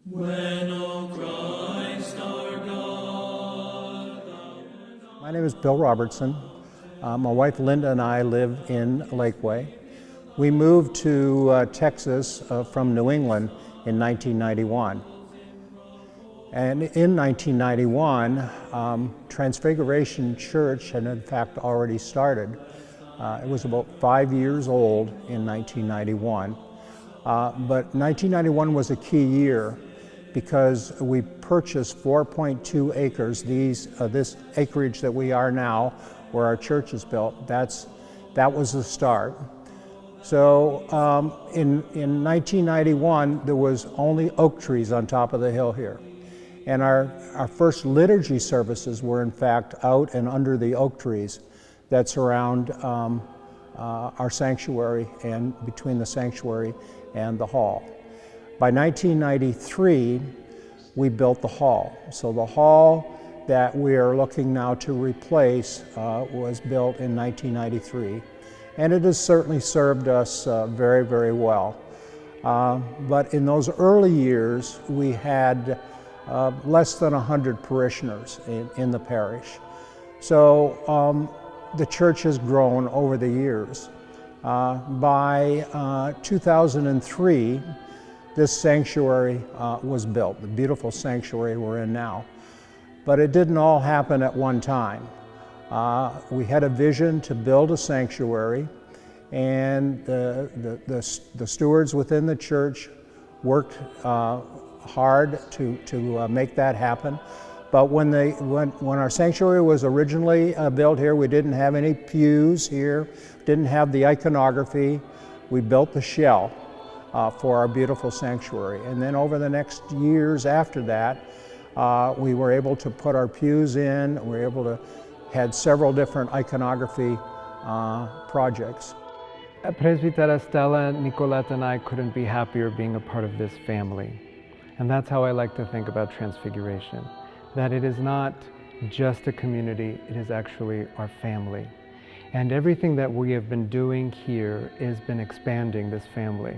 When, O Christ our God, My name is Bill Robertson. My wife Linda and I live in Lakeway. We moved to Texas from New England in 1991. And in 1991, Transfiguration Church had in fact already started. It was about 5 years old in 1991. But 1991 was a key year because we purchased 4.2 acres. This acreage that we are now, where our church is built, that was the start. So in 1991, there was only oak trees on top of the hill here. And our first liturgy services were in fact out and under the oak trees that surround our sanctuary and between the sanctuary and the hall. By 1993, we built the hall. So the hall that we are looking now to replace was built in 1993. And it has certainly served us very, very well. But in those early years, we had less than 100 parishioners in the parish. So the church has grown over the years. By 2003, this sanctuary was built, the beautiful sanctuary we're in now. But it didn't all happen at one time. We had a vision to build a sanctuary, and the stewards within the church worked hard to make that happen. But when our sanctuary was originally built here, we didn't have any pews here, didn't have the iconography. We built the shell for our beautiful sanctuary. And then over the next years after that, we were able to put our pews in. We were able to had several different iconography projects. Presbytera Stella, Nicolette, and I couldn't be happier being a part of this family. And that's how I like to think about Transfiguration. That it is not just a community, it is actually our family. And everything that we have been doing here has been expanding this family.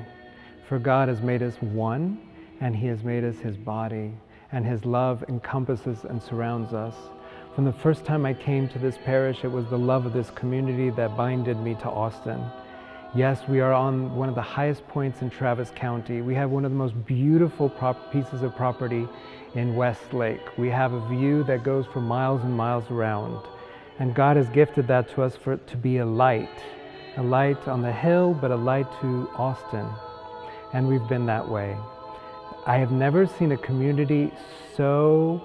For God has made us one, and He has made us His body, and His love encompasses and surrounds us. From the first time I came to this parish, it was the love of this community that binded me to Austin. Yes, we are on one of the highest points in Travis County. We have one of the most beautiful pieces of property in Westlake. We have a view that goes for miles and miles around. And God has gifted that to us to be a light on the hill, but a light to Austin. And we've been that way. I have never seen a community so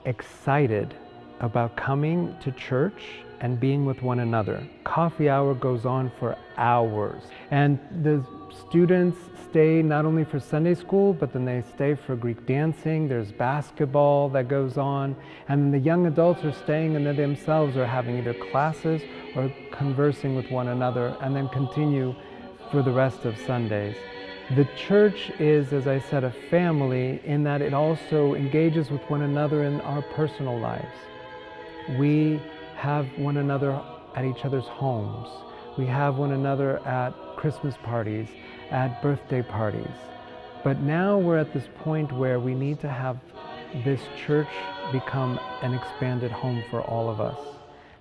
excited about coming to church and being with one another. Coffee hour goes on for hours. And the students stay not only for Sunday school, but then they stay for Greek dancing. There's basketball that goes on. And then the young adults are staying and they themselves are having either classes or conversing with one another, and then continue for the rest of Sundays. The church is, as I said, a family in that it also engages with one another in our personal lives. We have one another at each other's homes. We have one another at Christmas parties, at birthday parties. But now we're at this point where we need to have this church become an expanded home for all of us.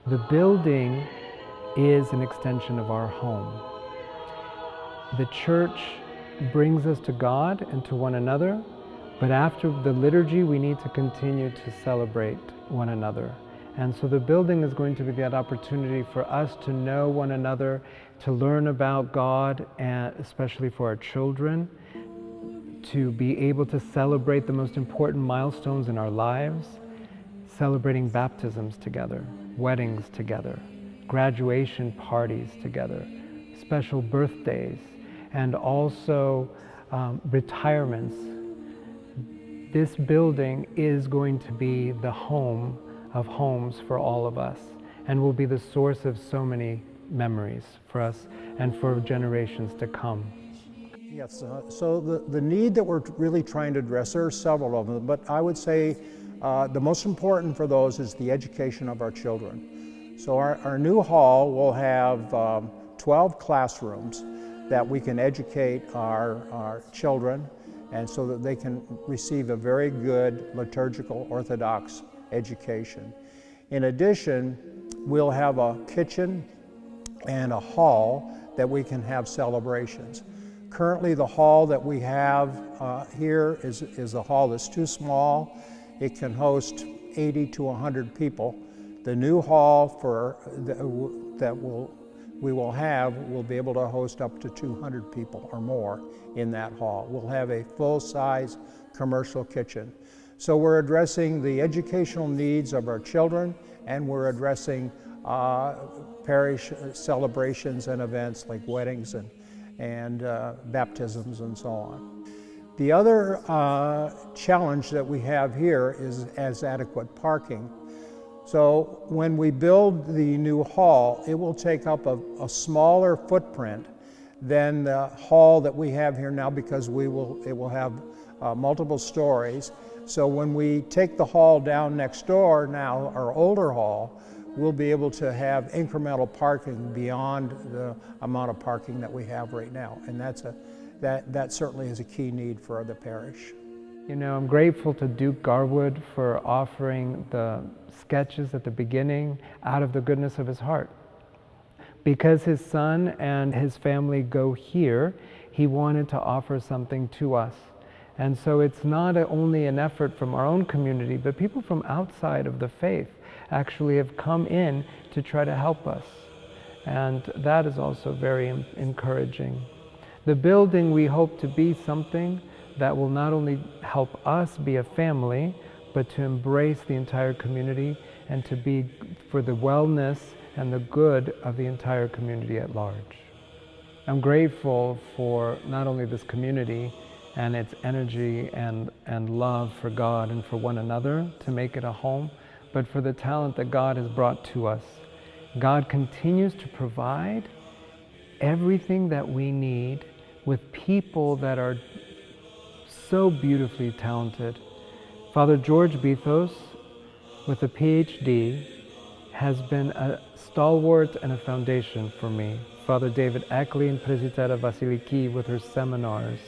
The building is an extension of our home. The church brings us to God and to one another, but after the liturgy, we need to continue to celebrate one another. And so the building is going to be that opportunity for us to know one another, to learn about God, and especially for our children, to be able to celebrate the most important milestones in our lives, celebrating baptisms together, weddings together, graduation parties together, special birthdays, and also retirements. This building is going to be the home of homes for all of us, and will be the source of so many memories for us and for generations to come. Yes, so the need that we're really trying to address, there are several of them, but I would say the most important for those is the education of our children. So our new hall will have 12 classrooms that we can educate our children and so that they can receive a very good liturgical Orthodox education. In addition, we'll have a kitchen and a hall that we can have celebrations. Currently, the hall that we have here is a hall that's too small. It can host 80 to 100 people. The new hall we will have will be able to host up to 200 people or more in that hall. We'll have a full-size commercial kitchen. So we're addressing the educational needs of our children, and we're addressing parish celebrations and events like weddings and baptisms and so on. The other challenge that we have here is adequate parking. So when we build the new hall, it will take up a smaller footprint than the hall that we have here now, because it will have multiple stories. So when we take the hall down next door now, our older hall, we'll be able to have incremental parking beyond the amount of parking that we have right now. And that certainly is a key need for the parish. You know, I'm grateful to Duke Garwood for offering the sketches at the beginning out of the goodness of his heart. Because his son and his family go here, he wanted to offer something to us. And so it's not only an effort from our own community, but people from outside of the faith actually have come in to try to help us. And that is also very encouraging. The building, we hope to be something that will not only help us be a family, but to embrace the entire community and to be for the wellness and the good of the entire community at large. I'm grateful for not only this community and its energy and love for God and for one another to make it a home, but for the talent that God has brought to us. God continues to provide everything that we need with people that are so beautifully talented. Father George Bithos, with a PhD, has been a stalwart and a foundation for me. Father David Eckley and Presbytera Vasiliki with her seminars.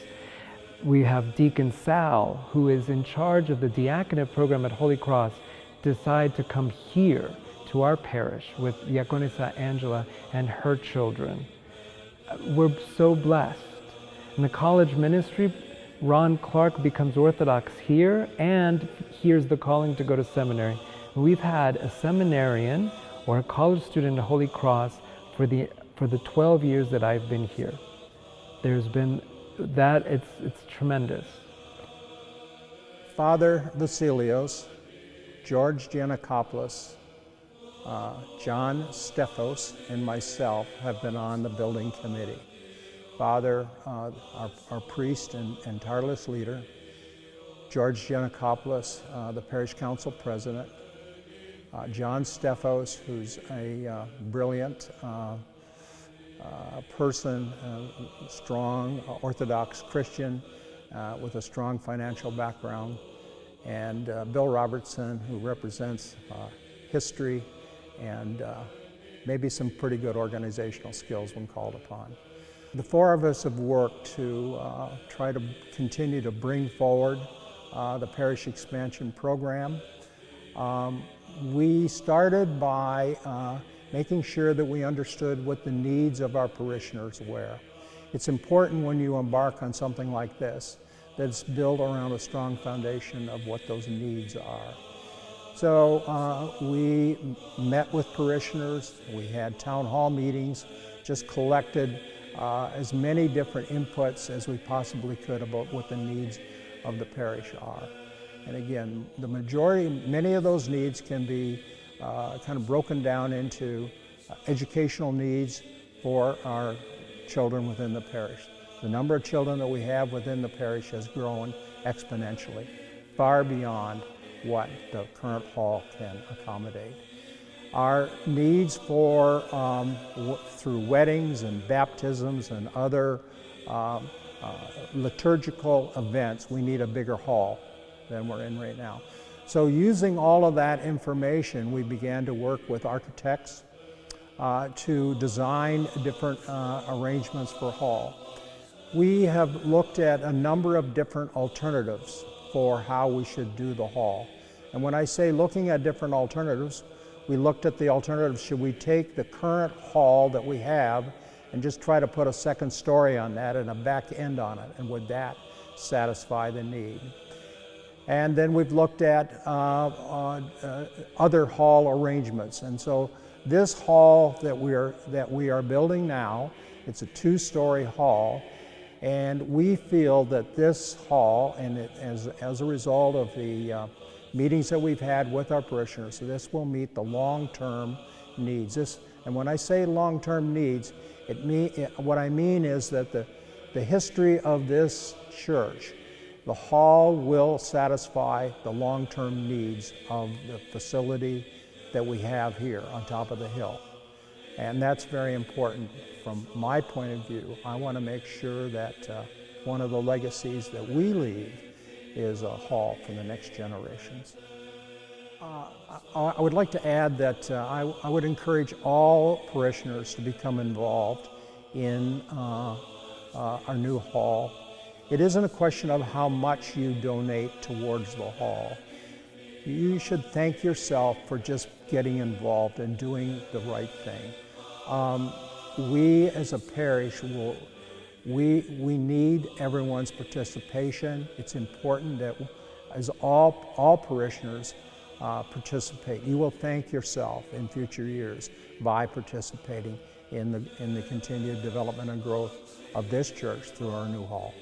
We have Deacon Sal, who is in charge of the diaconate program at Holy Cross, decide to come here to our parish with Diaconessa Angela and her children. We're so blessed. In the college ministry, Ron Clark becomes Orthodox here and hears the calling to go to seminary. We've had a seminarian or a college student at Holy Cross for the 12 years that I've been here. There's been that, it's tremendous. Father Vasilios, George Giannakopoulos, John Stefos, and myself have been on the building committee. Father, our priest and tireless leader, George Giannakopoulos, the parish council president, John Stefos, who's a brilliant person, strong Orthodox Christian with a strong financial background, and Bill Robertson, who represents history and maybe some pretty good organizational skills when called upon. The four of us have worked to try to continue to bring forward the parish expansion program. We started by making sure that we understood what the needs of our parishioners were. It's important when you embark on something like this that it's built around a strong foundation of what those needs are. So we met with parishioners, we had town hall meetings, just collected as many different inputs as we possibly could about what the needs of the parish are. And again, many of those needs can be kind of broken down into educational needs for our children within the parish. The number of children that we have within the parish has grown exponentially, far beyond what the current hall can accommodate. Our needs for, through weddings and baptisms and other liturgical events, we need a bigger hall than we're in right now. So using all of that information, we began to work with architects to design different arrangements for hall. We have looked at a number of different alternatives for how we should do the hall. And when I say looking at different alternatives, we looked at the alternatives. Should we take the current hall that we have and just try to put a second story on that and a back end on it, and would that satisfy the need? And then we've looked at other hall arrangements. And so this hall that we are building now, it's a 2-story hall, and we feel that this hall, and as a result of the meetings that we've had with our parishioners, so this will meet the long-term needs. And when I say long-term needs, what I mean is that the history of this church, the hall will satisfy the long-term needs of the facility that we have here on top of the hill. And that's very important from my point of view. I want to make sure that one of the legacies that we leave is a hall for the next generations. I would like to add that I would encourage all parishioners to become involved in our new hall. It isn't a question of how much you donate towards the hall. You should thank yourself for just getting involved and doing the right thing. We as a parish we need everyone's participation. It's important that as all parishioners participate. You will thank yourself in future years by participating in the continued development and growth of this church through our new hall.